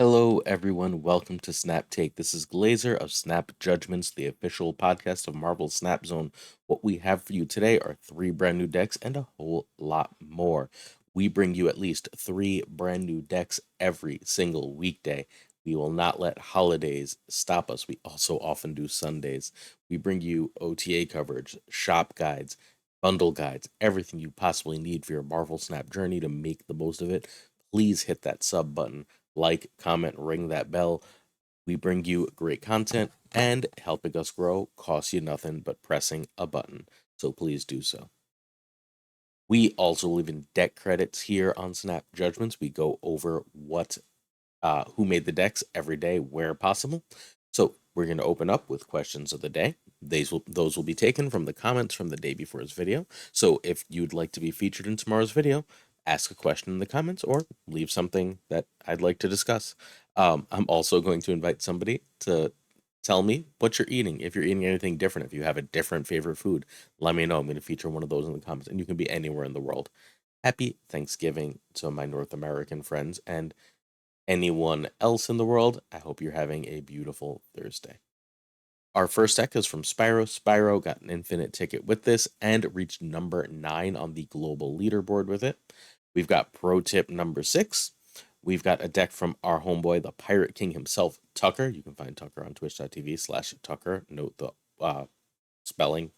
Hello, everyone. Welcome to Snap Take. This is Glazer of Snap Judgments, the official podcast of Marvel Snap Zone. What we have for you today are 3 brand new decks and a whole lot more. We bring you at least 3 brand new decks every single weekday. We will not let holidays stop us. We also often do Sundays. We bring you OTA coverage, shop guides, bundle guides, everything you possibly need for your Marvel Snap journey to make the most of it. Please hit that sub button, like, comment, ring that bell. We bring you great content, and helping us grow costs you nothing but pressing a button. So please do so. We also live in deck credits here on Snap Judgments. We go over who made the decks every day where possible. So we're going to open up with questions of the day. Those will be taken from the comments from the day before's video. So if you'd like to be featured in tomorrow's video, ask a question in the comments or leave something that I'd like to discuss. I'm also going to invite somebody to tell me what you're eating. If you're eating anything different, if you have a different favorite food, let me know. I'm going to feature one of those in the comments, and you can be anywhere in the world. Happy Thanksgiving to my North American friends, and anyone else in the world, I hope you're having a beautiful Thursday. Our first deck is from Spyro. Spyro got an infinite ticket with this and reached number 9 on the global leaderboard with it. We've got pro tip number 6. We've got a deck from our homeboy, the Pirate King himself, Tucker. You can find Tucker on twitch.tv/Tucker. Note the spelling.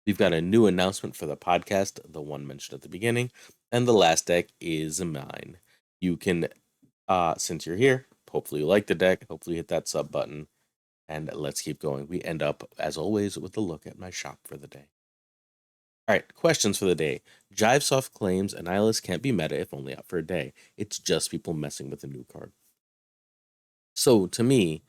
We've got a new announcement for the podcast, the one mentioned at the beginning. And the last deck is mine. You can since you're here, hopefully you like the deck, hopefully you hit that sub button, and let's keep going. We end up, as always, with a look at my shop for the day. All right, questions for the day. Jivesoft claims Annihilus can't be meta if only out for a day. It's just people messing with a new card. So to me,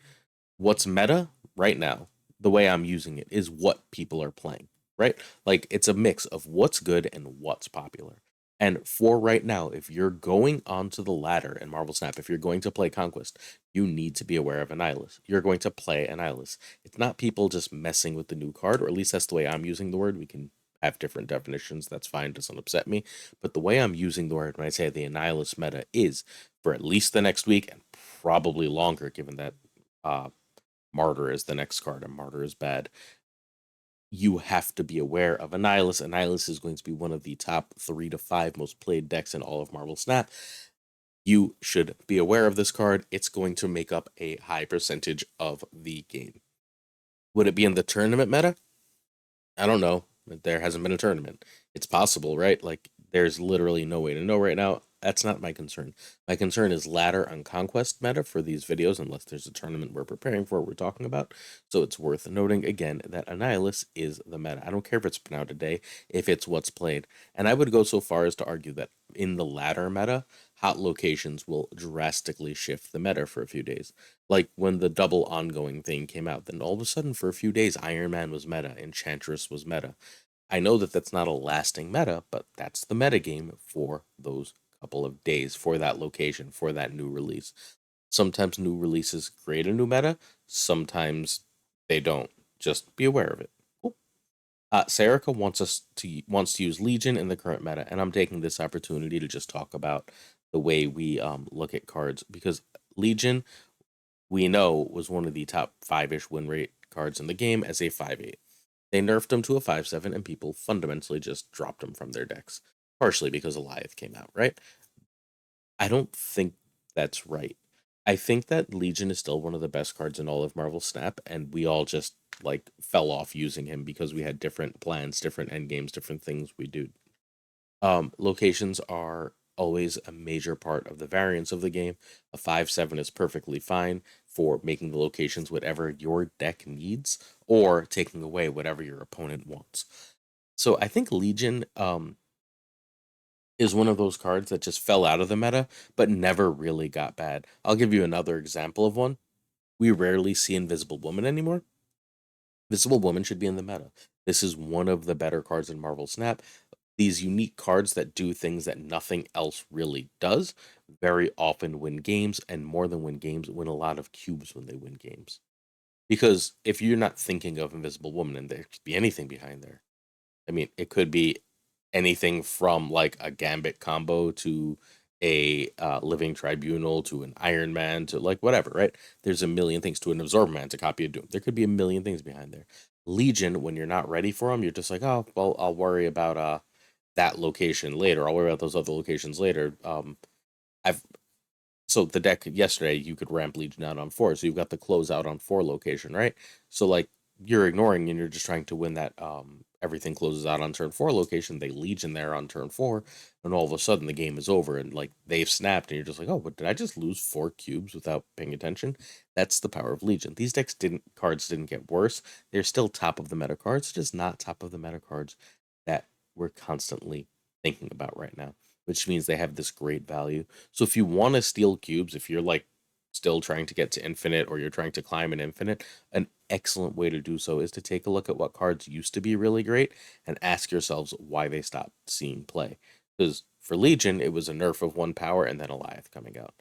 what's meta right now, the way I'm using it, is what people are playing, right? Like it's a mix of what's good and what's popular. And for right now, if you're going onto the ladder in Marvel Snap, if you're going to play Conquest, you need to be aware of Annihilus. You're going to play Annihilus. It's not people just messing with the new card, or at least that's the way I'm using the word. We can have different definitions. That's fine. Doesn't upset me. But the way I'm using the word when I say the Annihilus meta is for at least the next week and probably longer, given that Martyr is the next card, and Martyr is bad. You have to be aware of Annihilus. Annihilus is going to be one of the top 3 to 5 most played decks in all of Marvel Snap. You should be aware of this card. It's going to make up a high percentage of the game. Would it be in the tournament meta? I don't know. There hasn't been a tournament. It's possible, right? Like, there's literally no way to know right now. That's not my concern. My concern is ladder on conquest meta for these videos, unless there's a tournament we're preparing for, we're talking about. So it's worth noting again that Annihilus is the meta. I don't care if it's been out today, if it's what's played. And I would go so far as to argue that in the ladder meta, hot locations will drastically shift the meta for a few days. Like when the double ongoing thing came out, then all of a sudden for a few days, Iron Man was meta, Enchantress was meta. I know that that's not a lasting meta, but that's the meta game for those couple of days, for that location, for that new release. Sometimes new releases create a new meta, sometimes they don't. Just be aware of it. Cool. Sarika wants to use Legion in the current meta, and I'm taking this opportunity to just talk about the way we look at cards, because Legion, we know, was one of the top 5-ish win rate cards in the game as a 5/8. They nerfed him to a 5/7, and people fundamentally just dropped him from their decks, partially because Alioth came out, right? I don't think that's right. I think that Legion is still one of the best cards in all of Marvel Snap, and we all just like fell off using him because we had different plans, different end games, different things we do. Locations are always a major part of the variance of the game. A 5/7 is perfectly fine for making the locations whatever your deck needs, or taking away whatever your opponent wants. So I think Legion is one of those cards that just fell out of the meta, but never really got bad. I'll give you another example of one. We rarely see Invisible Woman anymore. Invisible Woman should be in the meta. This is one of the better cards in Marvel Snap. These unique cards that do things that nothing else really does very often win games, and more than win games, win a lot of cubes when they win games. Because if you're not thinking of Invisible Woman, and there could be anything behind there, I mean, it could be anything from like a Gambit combo to a living tribunal to an Iron Man to like whatever, right? There's a million things to an Absorber Man to copy a Doom. There could be a million things behind there. Legion, when you're not ready for them, you're just like, oh, well, I'll worry about that location later. I'll worry about those other locations later. I've so the deck yesterday you could ramp Legion out on 4, so you've got the closeout on 4 location, right? So like you're ignoring and you're just trying to win that everything closes out on turn 4 location. They Legion there on turn 4, and all of a sudden the game is over and like they've snapped and you're just like, oh, but did I just lose 4 cubes without paying attention? That's the power of Legion. These cards didn't get worse. They're still top of the meta cards, just not top of the meta cards that we're constantly thinking about right now, which means they have this great value. So if you want to steal cubes, if you're like still trying to get to infinite or you're trying to climb an infinite, an excellent way to do so is to take a look at what cards used to be really great and ask yourselves why they stopped seeing play. Because for Legion, it was a nerf of 1 power and then Alioth coming out.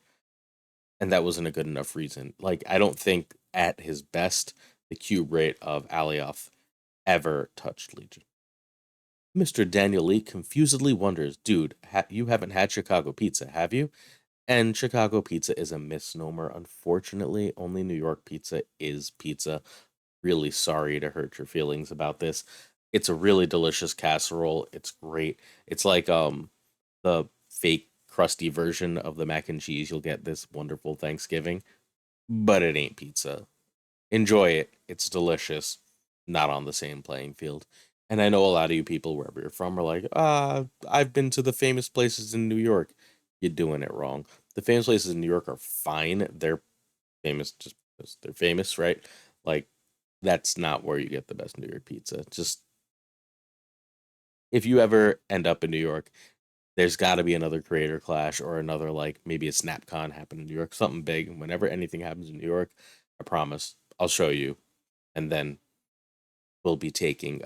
And that wasn't a good enough reason. Like, I don't think at his best, the cube rate of Alioth ever touched Legion. Mr. Daniel Lee confusedly wonders, dude, you haven't had Chicago pizza, have you? And Chicago pizza is a misnomer. Unfortunately, only New York pizza is pizza. Really sorry to hurt your feelings about this. It's a really delicious casserole. It's great. It's like the fake crusty version of the mac and cheese you'll get this wonderful Thanksgiving, but it ain't pizza. Enjoy it. It's delicious. Not on the same playing field. And I know a lot of you people, wherever you're from, are like, I've been to the famous places in New York. You're doing it wrong. The famous places in New York are fine. They're famous just because they're famous, right? Like, that's not where you get the best New York pizza. Just if you ever end up in New York, there's got to be another creator clash or another, like, maybe a SnapCon happen in New York, something big. Whenever anything happens in New York, I promise I'll show you. And then we'll be taking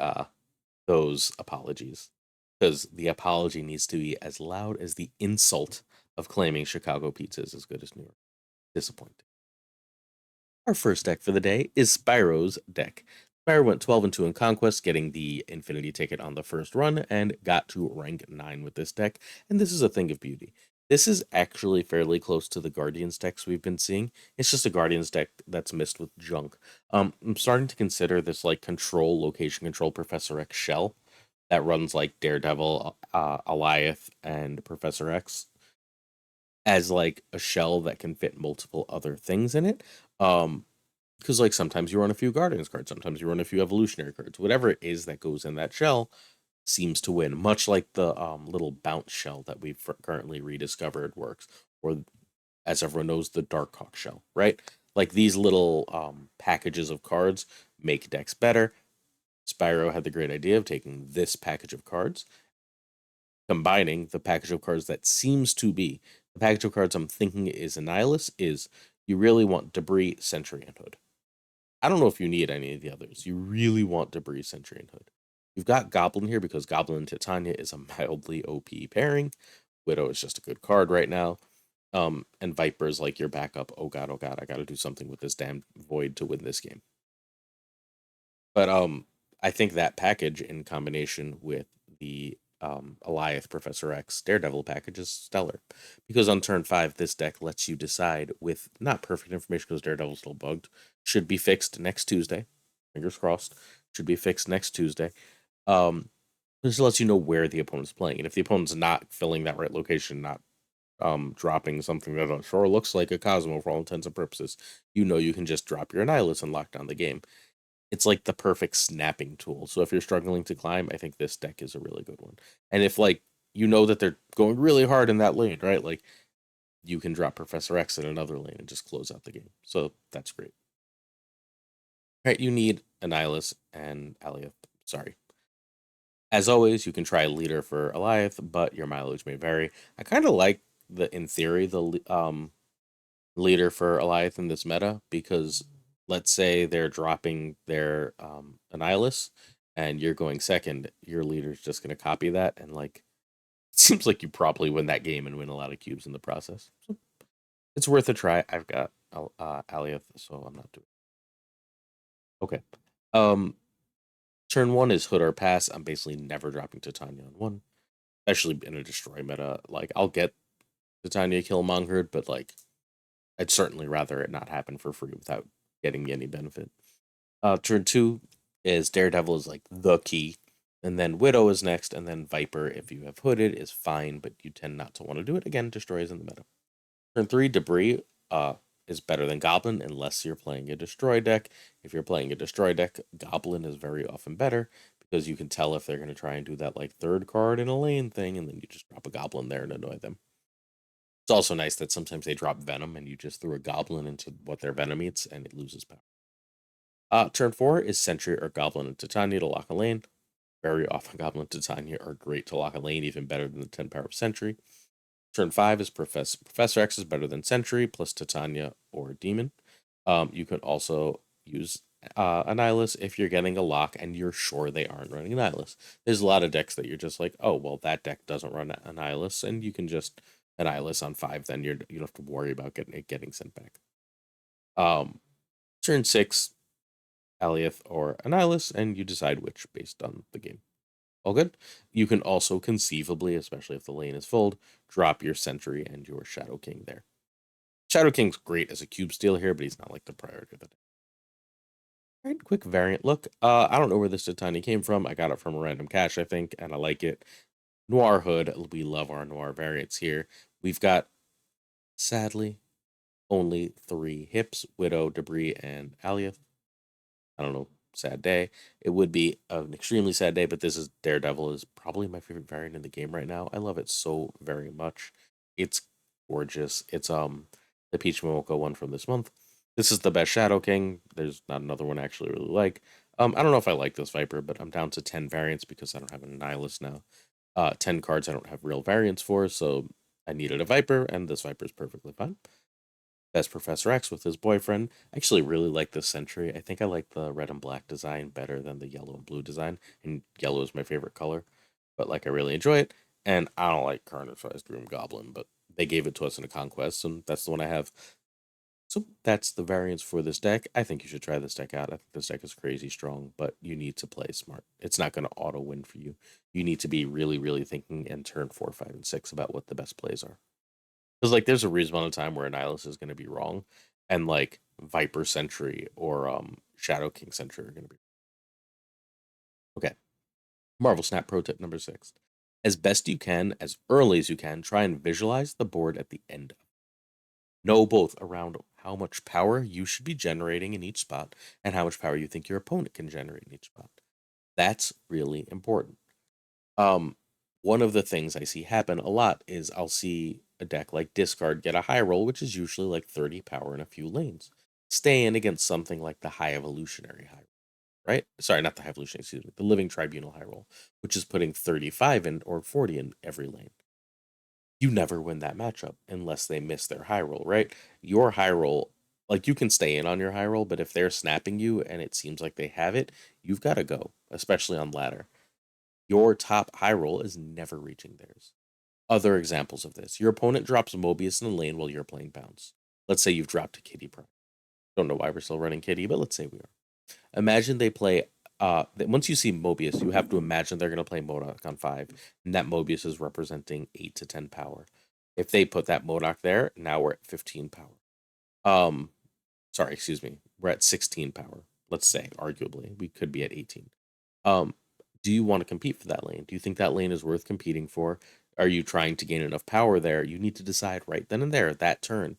those apologies because the apology needs to be as loud as the insult of claiming Chicago pizza is as good as New York. Disappointing. Our first deck for the day is Spyro's deck. Spyro went 12 and 2 in Conquest, getting the Infinity ticket on the first run, and got to rank 9 with this deck, and this is a thing of beauty. This is actually fairly close to the Guardians decks we've been seeing. It's just a Guardians deck that's mixed with junk. I'm starting to consider this like control, location control Professor X shell that runs like Daredevil, Alioth, and Professor X as like a shell that can fit multiple other things in it. Because like sometimes you run a few Guardians cards, sometimes you run a few Evolutionary cards. Whatever it is that goes in that shell seems to win, much like the little bounce shell that we've currently rediscovered works, or as everyone knows, the Darkhawk shell, right? Like these little packages of cards make decks better. Spyro had the great idea of taking this package of cards, combining the package of cards that seems to be the package of cards I'm thinking is Annihilus is you really want Debris, Sentry, and Hood. I don't know if you need any of the others. You really want Debris, Sentry, and Hood. You've got Goblin here because Goblin and Titania is a mildly OP pairing. Widow is just a good card right now. And Viper is like your backup. Oh god, I gotta do something with this damn Void to win this game. But I think that package in combination with the Alioth Professor X Daredevil package is stellar. Because on turn 5, this deck lets you decide with not perfect information because Daredevil's still bugged. Should be fixed next Tuesday. Fingers crossed. Should be fixed next Tuesday. This lets you know where the opponent's playing. And if the opponent's not filling that right location, not dropping something that sure looks like a Cosmo for all intents and purposes, you know you can just drop your Annihilus and lock down the game. It's like the perfect snapping tool. So if you're struggling to climb, I think this deck is a really good one. And if like you know that they're going really hard in that lane, right? Like you can drop Professor X in another lane and just close out the game. So that's great. Right, you need Annihilus and Alioth. Sorry. As always, you can try Leader for Alioth, but your mileage may vary. I kind of like in theory, the Leader for Alioth in this meta because let's say they're dropping their Annihilus and you're going second, your leader's just going to copy that and like it seems like you probably win that game and win a lot of cubes in the process. So it's worth a try. I've got Alioth, so I'm not doing it. Okay. Turn 1 is Hood or Pass. I'm basically never dropping Titania on 1, especially in a destroy meta. Like I'll get Titania Killmongered, but like I'd certainly rather it not happen for free without getting any benefit. Turn 2 is Daredevil is like the key, and then Widow is next, and then Viper, if you have Hooded, is fine, but you tend not to want to do it. Again, destroys in the meta. Turn 3, Debris is better than Goblin unless you're playing a Destroy deck. If you're playing a Destroy deck, Goblin is very often better because you can tell if they're going to try and do that like third card in a lane thing, and then you just drop a Goblin there and annoy them. It's also nice that sometimes they drop Venom and you just throw a Goblin into what their Venom eats and it loses power. Turn 4 is Sentry or Goblin and Titania to lock a lane. Very often, Goblin and Titania are great to lock a lane, even better than the 10 power of Sentry. Turn 5 is Professor X is better than Sentry, plus Titania or Demon. You can also use Annihilus if you're getting a lock and you're sure they aren't running Annihilus. There's a lot of decks that you're just like, oh, well, that deck doesn't run Annihilus, and you can just Annihilus on 5, then you don't have to worry about getting sent back. Turn 6, Alioth or Annihilus, and you decide which based on the game. All good. You can also conceivably, especially if the lane is full, drop your Sentry and your Shadow King there. Shadow King's great as a cube steal here, but he's not like the priority of the deck. All right, quick variant look. I don't know where this Titania came from. I got it from a random cache, I think, and I like it. Noir Hood. We love our Noir variants here. We've got, sadly, only 3 hips: Widow, Debris, and Alioth. I don't know, sad day. It would be an extremely sad day, but this is Daredevil is probably my favorite variant in the game right now. I love it so very much. It's gorgeous. It's the Peach Momoko one from this month. This is the best Shadow King. There's not another one I actually really like. I don't know if I like this Viper, but I'm down to 10 variants because I don't have an Annihilus now. 10 cards I don't have real variants for, so I needed a Viper, and this Viper is perfectly fine. Best Professor X with his boyfriend. I actually really like this Sentry. I think I like the red and black design better than the yellow and blue design, and yellow is my favorite color. But like, I really enjoy it, and I don't like Carnificed Room Goblin, but they gave it to us in a conquest, and that's the one I have. So that's the variants for this deck. I think you should try this deck out. I think this deck is crazy strong, but you need to play smart. It's not going to auto win for you. You need to be really, really thinking in turn 4, 5, and 6 about what the best plays are. Because like there's a reasonable amount of time where Annihilus is going to be wrong, and like Viper Sentry or Shadow King Sentry are going to be okay. Marvel Snap Pro Tip number 6: as best you can, as early as you can, try and visualize the board at the end. Know both around how much power you should be generating in each spot and how much power you think your opponent can generate in each spot. That's really important. Um, One of the things I see happen a lot is I'll see a deck like Discard get a high roll, which is usually like 30 power in a few lanes. Stay in against something like the High Evolutionary high roll, right? Sorry, not the High Evolutionary, excuse me, the Living Tribunal high roll, which is putting 35 in or 40 in every lane. You never win that matchup unless they miss their high roll, right? Your high roll, like you can stay in on your high roll, but if they're snapping you and it seems like they have it, you've got to go, especially on ladder. Your top high roll is never reaching theirs. Other examples of this: your opponent drops Mobius in the lane while you're playing Bounce. Let's say you've dropped a Kitty Prime. Don't know why we're still running Kitty, but let's say we are. Imagine they play. Once you see Mobius, you have to imagine they're going to play Modok on 5, and that Mobius is representing 8 to 10 power. If they put that Modok there, now we're at 15 power. Um, Sorry, excuse me. We're at 16 power. Let's say, arguably, we could be at 18. Um, do you want to compete for that lane? Do you think that lane is worth competing for? Are you trying to gain enough power there? You need to decide right then and there, that turn.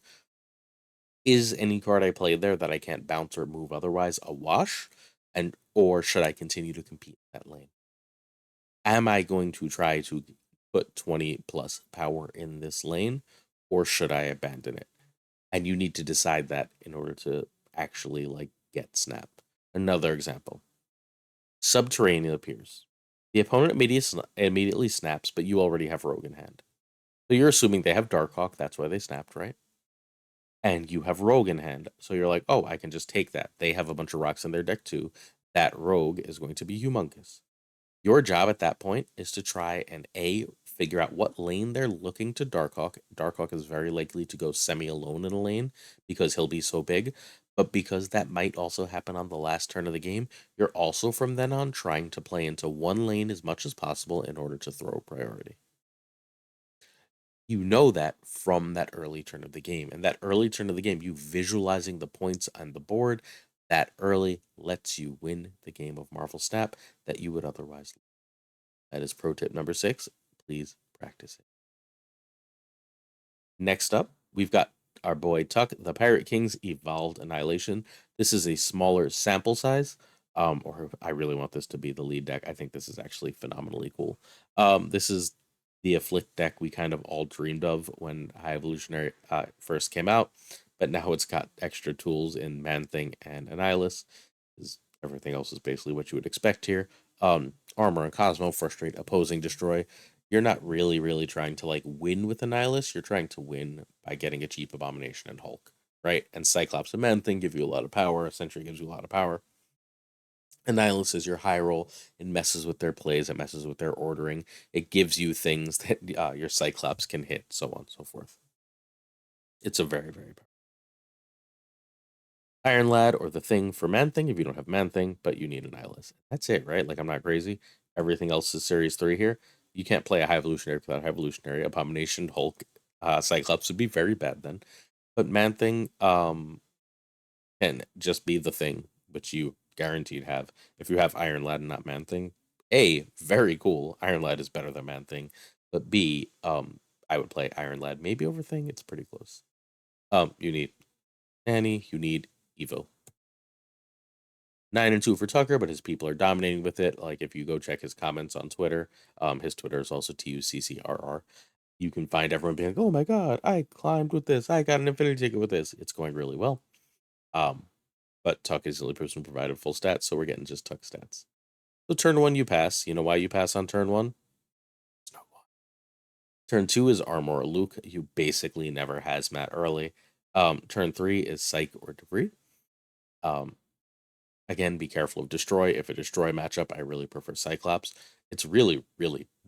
Is any card I played there that I can't bounce or move otherwise a wash? And or should I continue to compete in that lane? Am I going to try to put 20 plus power in this lane, or should I abandon it? And you need to decide that in order to actually like get snap. Another example: Subterranean appears. The opponent immediately snaps, but you already have Rogue in hand. So you're assuming they have Darkhawk, that's why they snapped, right? And you have Rogue in hand. So you're like, oh, I can just take that. They have a bunch of rocks in their deck too. That Rogue is going to be humongous. Your job at that point is to try and figure out what lane they're looking to Darkhawk. Darkhawk is very likely to go semi-alone in a lane because he'll be so big. But because that might also happen on the last turn of the game, you're also from then on trying to play into one lane as much as possible in order to throw priority. You know that from that early turn of the game. And that early turn of the game, you visualizing the points on the board that early lets you win the game of Marvel Snap that you would otherwise lose. That is pro tip number 6. Please practice it. Next up, we've got our boy Tuck, the Pirate King's Evolved Annihilation. This is a smaller sample size. Or I really want this to be the lead deck. I think this is actually phenomenally cool. This is the Afflict deck we kind of all dreamed of when High Evolutionary first came out, but now it's got extra tools in Man Thing and Annihilus. Everything else is basically what you would expect here. Armor and Cosmo, Frustrate, Opposing, Destroy. You're not really trying to like win with Annihilus. You're trying to win by getting a cheap Abomination and Hulk, right? And Cyclops and Man Thing give you a lot of power. Sentry gives you a lot of power. Annihilus is your high roll. It messes with their plays. It messes with their ordering. It gives you things that your Cyclops can hit, so on and so forth. It's a very powerful Iron Lad or the Thing for Man Thing if you don't have Man Thing, but you need Annihilus. That's it, right? Like, I'm not crazy. Everything else is Series 3 here. You can't play a High Evolutionary without High Evolutionary. Abomination, Hulk, Cyclops would be very bad then. But Man Thing can just be the Thing, which you guaranteed have. If you have Iron Lad and not Man Thing, A, very cool. Iron Lad is better than Man Thing. But B, I would play Iron Lad maybe over Thing. It's pretty close. You need Annie, you need Evo. 9-2 for Tucker, but his people are dominating with it. Like if you go check his comments on Twitter, his Twitter is also TUCCRR. You can find everyone being like, "Oh my god, I climbed with this. I got an infinity ticket with this. It's going really well." But Tuck is the only person who provided full stats, so we're getting just Tuck stats. So turn 1 you pass. You know why you pass on turn 1? It's not why. Turn 2 is Armor or Luke. You basically never hazmat early. Turn 3 is Psych or Debris. Again, be careful of Destroy. If a Destroy matchup, I really prefer Cyclops. It's really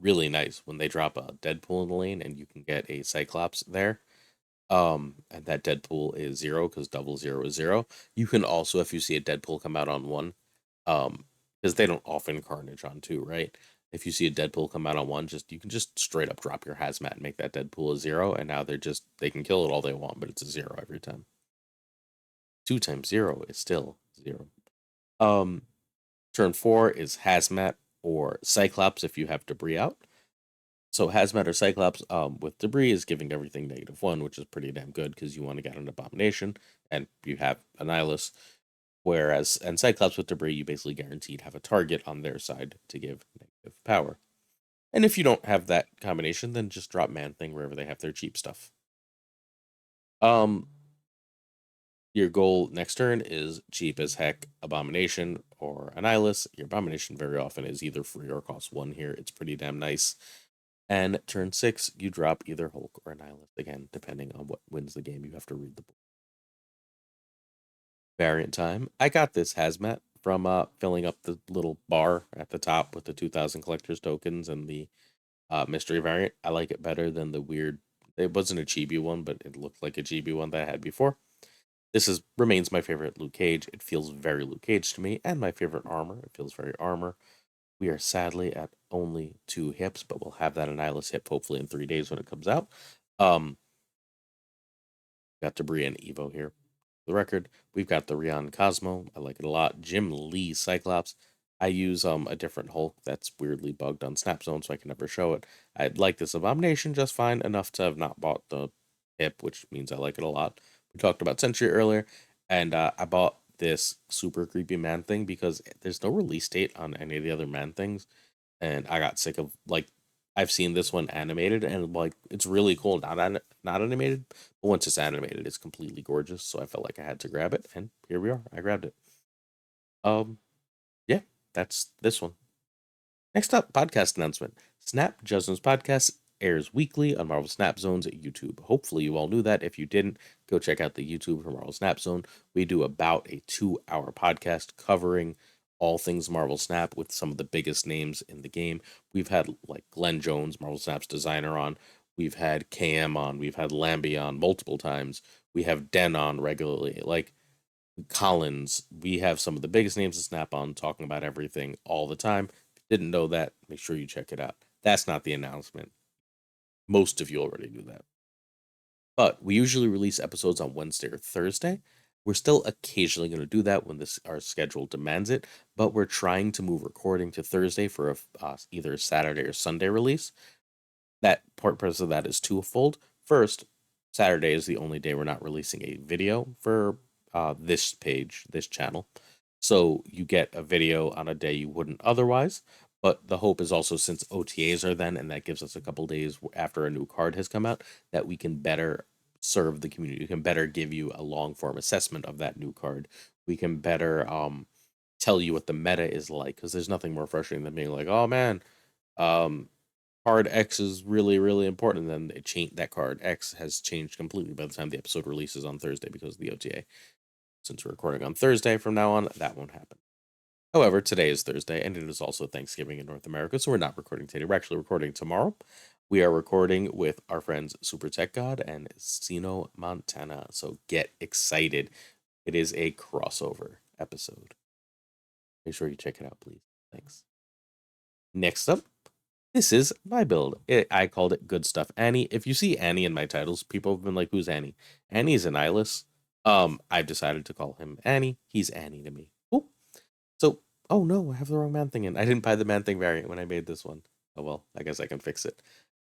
nice when they drop a Deadpool in the lane and you can get a Cyclops there. And that Deadpool is 0 because double 0 is 0. You can also, if you see a Deadpool come out on 1, because they don't often Carnage on 2, right? If you see a Deadpool come out on 1, you can just straight up drop your hazmat and make that Deadpool a 0, and now they can kill it all they want, but it's a 0 every time. 2 times 0 is still 0. Turn 4 is Hazmat or Cyclops if you have Debris out. So Hazmat or Cyclops with Debris is giving everything -1, which is pretty damn good because you want to get an Abomination and you have Annihilus. Whereas, and Cyclops with Debris, you basically guaranteed have a target on their side to give negative power. And if you don't have that combination, then just drop Man Thing wherever they have their cheap stuff. Your goal next turn is cheap as heck Abomination or Annihilus. Your Abomination very often is either free or costs 1 here. It's pretty damn nice. And turn 6, you drop either Hulk or Annihilus. Again, depending on what wins the game, you have to read the board. Variant time. I got this Hazmat from filling up the little bar at the top with the 2,000 collector's tokens and the mystery variant. I like it better than the weird. It wasn't a chibi one, but it looked like a chibi one that I had before. This remains my favorite Luke Cage. It feels very Luke Cage to me, and my favorite armor. It feels very armor. We are sadly at only 2 hips, but we'll have that Annihilus hip hopefully in 3 days when it comes out. Got Debris and Evo here. For the record, we've got the Rion Cosmo. I like it a lot. Jim Lee Cyclops. I use a different Hulk that's weirdly bugged on Snap Zone, so I can never show it. I like this Abomination just fine, enough to have not bought the hip, which means I like it a lot. We talked about Sentry earlier, and I bought this super creepy Man Thing because there's no release date on any of the other Man Things, and I got sick of like I've seen this one animated and like it's really cool. Not animated, but once it's animated, it's completely gorgeous. So I felt like I had to grab it, and here we are. I grabbed it. Yeah, that's this one. Next up, podcast announcement. Snap Justin's podcast airs weekly on Marvel Snap Zone's YouTube. Hopefully, you all knew that. If you didn't, go check out the YouTube for Marvel Snap Zone. We do about a 2-hour podcast covering all things Marvel Snap with some of the biggest names in the game. We've had like Glenn Jones, Marvel Snap's designer, on. We've had KM on. We've had Lambie on multiple times. We have Den on regularly. Like Collins, we have some of the biggest names to Snap on talking about everything all the time. If you didn't know that, make sure you check it out. That's not the announcement. Most of you already knew that. But we usually release episodes on Wednesday or Thursday. We're still occasionally going to do that when our schedule demands it, but we're trying to move recording to Thursday for either a Saturday or Sunday release. That purpose of that is twofold. First, Saturday is the only day we're not releasing a video for this page, this channel. So you get a video on a day you wouldn't otherwise. But the hope is also, since OTAs are then, and that gives us a couple days after a new card has come out, that we can better serve the community. We can better give you a long form assessment of that new card. We can better tell you what the meta is like, because there's nothing more frustrating than being like, oh man, um, card X is really, really important. And then that card X has changed completely by the time the episode releases on Thursday because of the OTA. Since we're recording on Thursday from now on, that won't happen. However, today is Thursday, and it is also Thanksgiving in North America, so we're not recording today. We're actually recording tomorrow. We are recording with our friends Super Tech God and Sino Montana, so get excited. It is a crossover episode. Make sure you check it out, please. Thanks. Next up, this is my build. I called it Good Stuff Annie. If you see Annie in my titles, people have been like, who's Annie? Annie's Annihilus. I've decided to call him Annie. He's Annie to me. Cool. So, oh no, I have the wrong Man Thing in. I didn't buy the Man Thing variant when I made this one. Oh well, I guess I can fix it.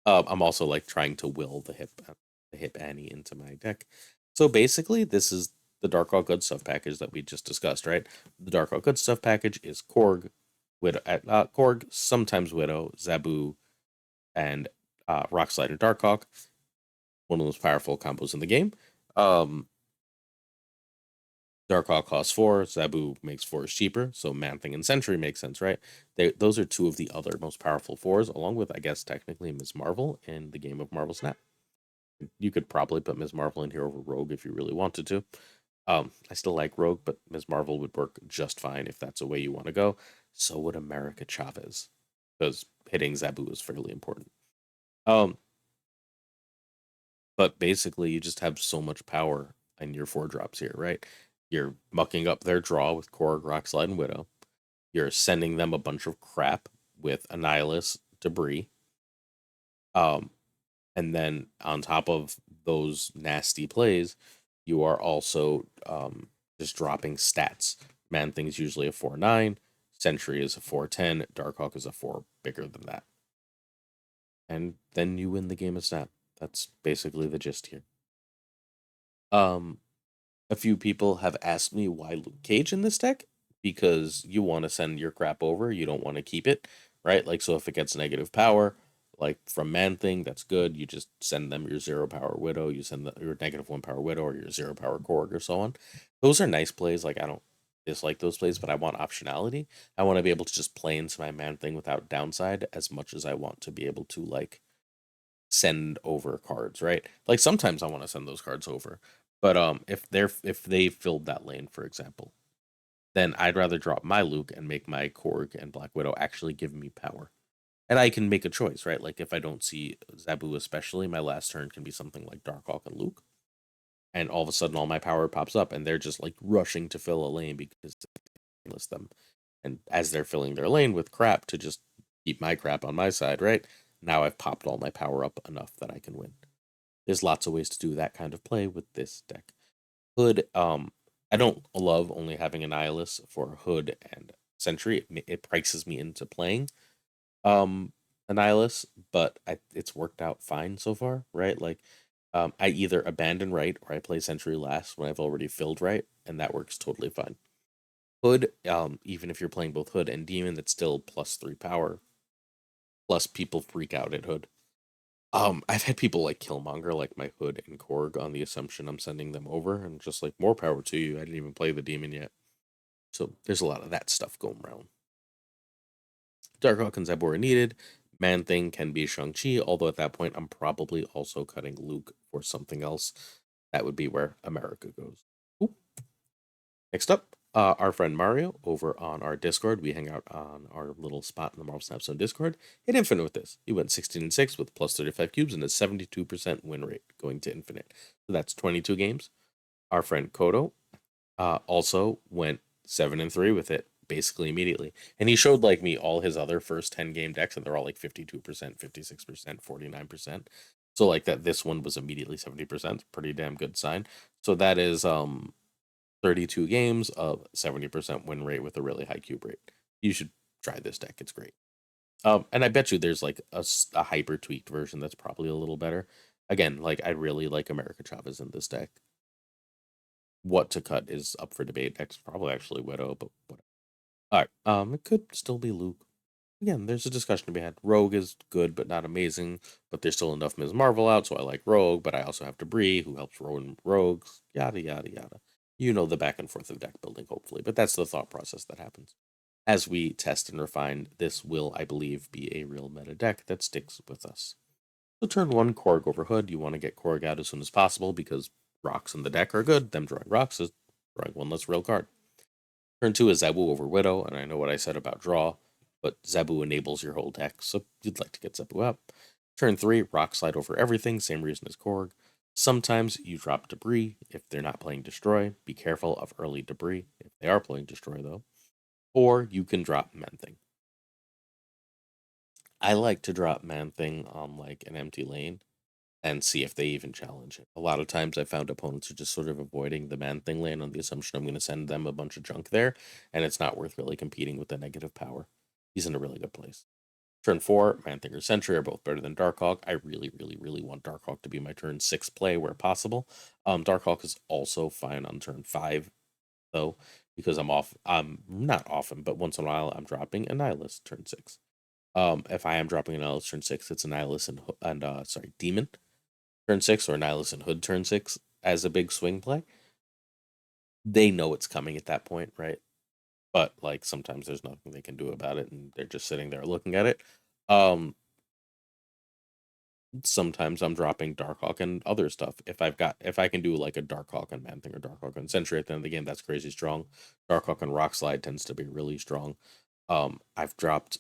I'm also like trying to will the hip Annie into my deck. So basically, this is the Darkhawk Good Stuff package that we just discussed, right? The Darkhawk Good Stuff package is Korg, Korg, sometimes Widow, Zabu, and Rockslide and Darkhawk. One of the most powerful combos in the game. Darkhawk costs 4, Zabu makes 4 cheaper, so Man-Thing and Sentry makes sense, right? Those are two of the other most powerful 4s, along with, I guess, technically Ms. Marvel in the game of Marvel Snap. You could probably put Ms. Marvel in here over Rogue if you really wanted to. I still like Rogue, but Ms. Marvel would work just fine if that's a way you want to go. So would America Chavez, because hitting Zabu is fairly important. But basically, you just have so much power in your 4-drops here, right? You're mucking up their draw with Korg, Rockslide, and Widow. You're sending them a bunch of crap with Annihilus, Debris. And then on top of those nasty plays, you are also just dropping stats. Man Thing's usually a 4/9, Sentry is a 4/10, Darkhawk is a 4 bigger than that. And then you win the game of Snap. That's basically the gist here. A few people have asked me why Luke Cage in this deck, because you want to send your crap over, you don't want to keep it, right? Like, so if it gets negative power, like from Man Thing, that's good. You just send them your 0 power Widow, you send your -1 power Widow, or your 0 power Korg, or so on. Those are nice plays. Like, I don't dislike those plays, but I want optionality. I want to be able to just play into my Man Thing without downside as much as I want to be able to, like, send over cards, right? Like, sometimes I want to send those cards over. But if they filled that lane, for example, then I'd rather drop my Luke and make my Korg and Black Widow actually give me power. And I can make a choice, right? Like, if I don't see Zabu especially, my last turn can be something like Darkhawk and Luke. And all of a sudden all my power pops up and they're just like rushing to fill a lane because I list them. And as they're filling their lane with crap to just keep my crap on my side, right? Now I've popped all my power up enough that I can win. There's lots of ways to do that kind of play with this deck. Hood, I don't love only having Annihilus for Hood and Sentry. It prices me into playing Annihilus, but it's worked out fine so far, right? Like, I either abandon right or I play Sentry last when I've already filled right, and that works totally fine. Hood, even if you're playing both Hood and Demon, that's still +3 power. Plus, people freak out at Hood. I've had people like Killmonger, like my Hood and Korg, on the assumption I'm sending them over, and just like, more power to you. I didn't even play the demon yet. So there's a lot of that stuff going around. Darkhawk and Zabor are needed. Man Thing can be Shang-Chi, although at that point I'm probably also cutting Luke for something else. That would be where America goes. Ooh. Next up, our friend Mario over on our Discord. We hang out on our little spot in the Marvel Snap Zone Discord. Hit Infinite with this. He went 16-6 with +35 cubes and a 72% win rate going to Infinite. So that's 22 games. Our friend Kodo also went 7-3 with it, basically immediately. And he showed like me all his other first 10 game decks, and they're all like 52%, 56%, 49%. So like that this one was immediately 70%. Pretty damn good sign. So that is 32 games of 70% win rate with a really high cube rate. You should try this deck. It's great. And I bet you there's like a hyper tweaked version that's probably a little better. Again, like I really like America Chavez in this deck. What to cut is up for debate. Next, probably actually Widow, but whatever. All right. It could still be Luke. Again, there's a discussion to be had. Rogue is good, but not amazing. But there's still enough Ms. Marvel out, so I like Rogue. But I also have Debris, who helps ruin Rogues. Yada yada yada. You know the back and forth of deck building, hopefully. But that's the thought process that happens. As we test and refine, this will, I believe, be a real meta deck that sticks with us. So turn 1, Korg over Hood. You want to get Korg out as soon as possible because rocks in the deck are good. Them drawing rocks is drawing one less real card. Turn 2 is Zebu over Widow, and I know what I said about draw, but Zebu enables your whole deck, so you'd like to get Zebu up. Turn 3, Rock Slide over everything, same reason as Korg. Sometimes you drop Debris if they're not playing Destroy. Be careful of early Debris if they are playing Destroy, though. Or you can drop Man-Thing. I like to drop Man-Thing on like an empty lane and see if they even challenge it. A lot of times I found opponents are just sort of avoiding the Man-Thing lane on the assumption I'm going to send them a bunch of junk there, and it's not worth really competing with the negative power. He's in a really good place. Turn 4, Man-Thing or Sentry are both better than Darkhawk. I really, really, really want Darkhawk to be my turn 6 play where possible. Darkhawk is also fine on turn 5, though, because I'm off. Not often, but once in a while I'm dropping Annihilus turn 6. If I am dropping Annihilus turn 6, it's Annihilus and Demon turn 6 or Annihilus and Hood turn 6 as a big swing play. They know it's coming at that point, right? But like sometimes there's nothing they can do about it, and they're just sitting there looking at it. Sometimes I'm dropping Darkhawk and other stuff. If I can do like a Darkhawk and Man Thing or Darkhawk and Sentry at the end of the game, that's crazy strong. Darkhawk and Rock Slide tends to be really strong. I've dropped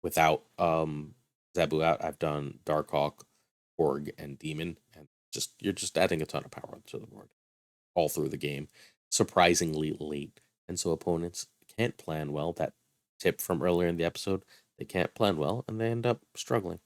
without Zebu out. I've done Darkhawk, Org, and Demon, and you're just adding a ton of power to the board all through the game, surprisingly late. And so opponents can't plan well. That tip from earlier in the episode, they can't plan well, and they end up struggling.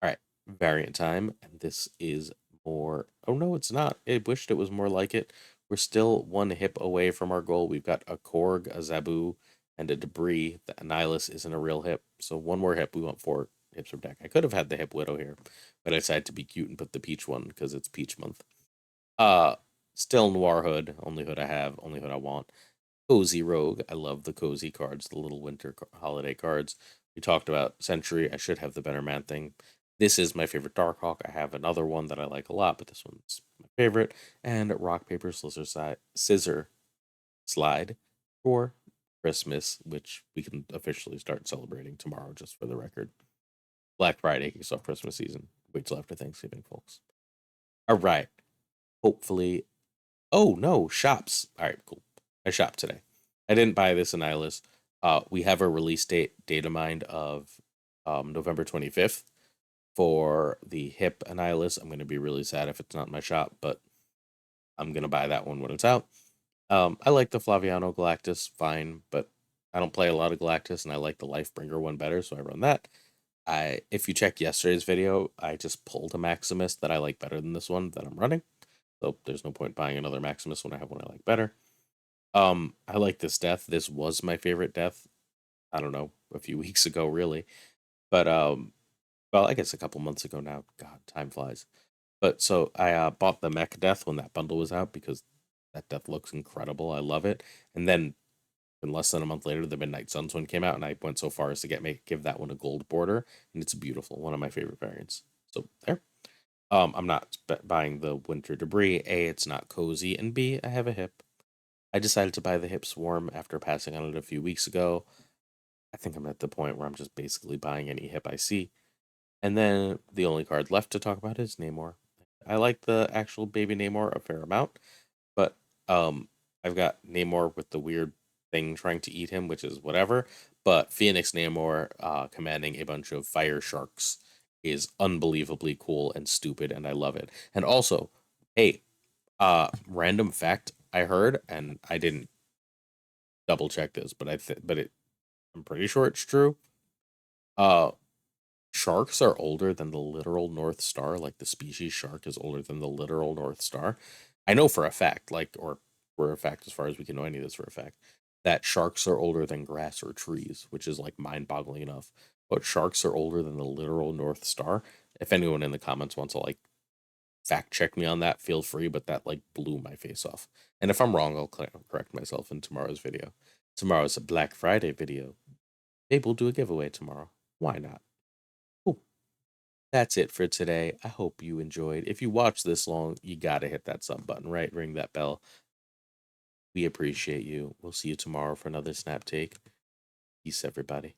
All right, variant time, and this is more. Oh no, it's not. I wished it was more like it. We're still one hip away from our goal. We've got a Korg, a Zabu, and a Debris. The Annihilus isn't a real hip, so one more hip. We want 4 hips from deck. I could have had the hip Widow here, but I decided to be cute and put the Peach one because it's Peach month. Still Noir Hood, only hood I have, only hood I want. Cozy Rogue, I love the cozy cards, the little winter holiday cards. We talked about Century, I should have the better Man Thing. This is my favorite Darkhawk. I have another one that I like a lot, but this one's my favorite. And Rock, Paper, Scissor Slide for Christmas, which we can officially start celebrating tomorrow, just for the record. Black Friday kicks off Christmas season. Wait till after Thanksgiving, folks. All right. Hopefully. Oh, no, shops. All right, cool. I shopped today. I didn't buy this in Annihilus. We have a release data mined of November 25th for the hip Annihilus. I'm going to be really sad if it's not in my shop, but I'm going to buy that one when it's out. I like the Flaviano Galactus, fine, but I don't play a lot of Galactus, and I like the Lifebringer one better, so I run that. If you check yesterday's video, I just pulled a Maximus that I like better than this one that I'm running. So there's no point buying another Maximus when I have one I like better. I like this death. This was my favorite death. I don't know, a few weeks ago, really. But well, I guess a couple months ago now. God, time flies. But so I bought the mech death when that bundle was out because that death looks incredible. I love it. And then in less than a month later, the Midnight Suns one came out, and I went so far as to give that one a gold border, and it's beautiful. One of my favorite variants. So there. I'm not buying the Winter Debris. A, it's not cozy, and B, I have a hip. I decided to buy the hip Swarm after passing on it a few weeks ago. I think I'm at the point where I'm just basically buying any hip I see. And then the only card left to talk about is Namor. I like the actual baby Namor a fair amount, but I've got Namor with the weird thing trying to eat him, which is whatever. But Phoenix Namor commanding a bunch of fire sharks is unbelievably cool and stupid, and I love it. And also, hey, random fact I heard, and I didn't double check this, but I'm pretty sure it's true. Uh, Sharks are older than the literal North Star. Like the species shark is older than the literal North Star. I know for a fact, or for a fact, as far as we can know any of this for a fact, that sharks are older than grass or trees, which is like mind-boggling enough. But sharks are older than the literal North Star. If anyone in the comments wants to like fact check me on that, feel free. But that like blew my face off. And if I'm wrong, I'll correct myself in tomorrow's video. Tomorrow's a Black Friday video. Maybe we'll do a giveaway tomorrow. Why not? Cool. That's it for today. I hope you enjoyed. If you watched this long, you gotta hit that sub button, right? Ring that bell. We appreciate you. We'll see you tomorrow for another Snap Take. Peace, everybody.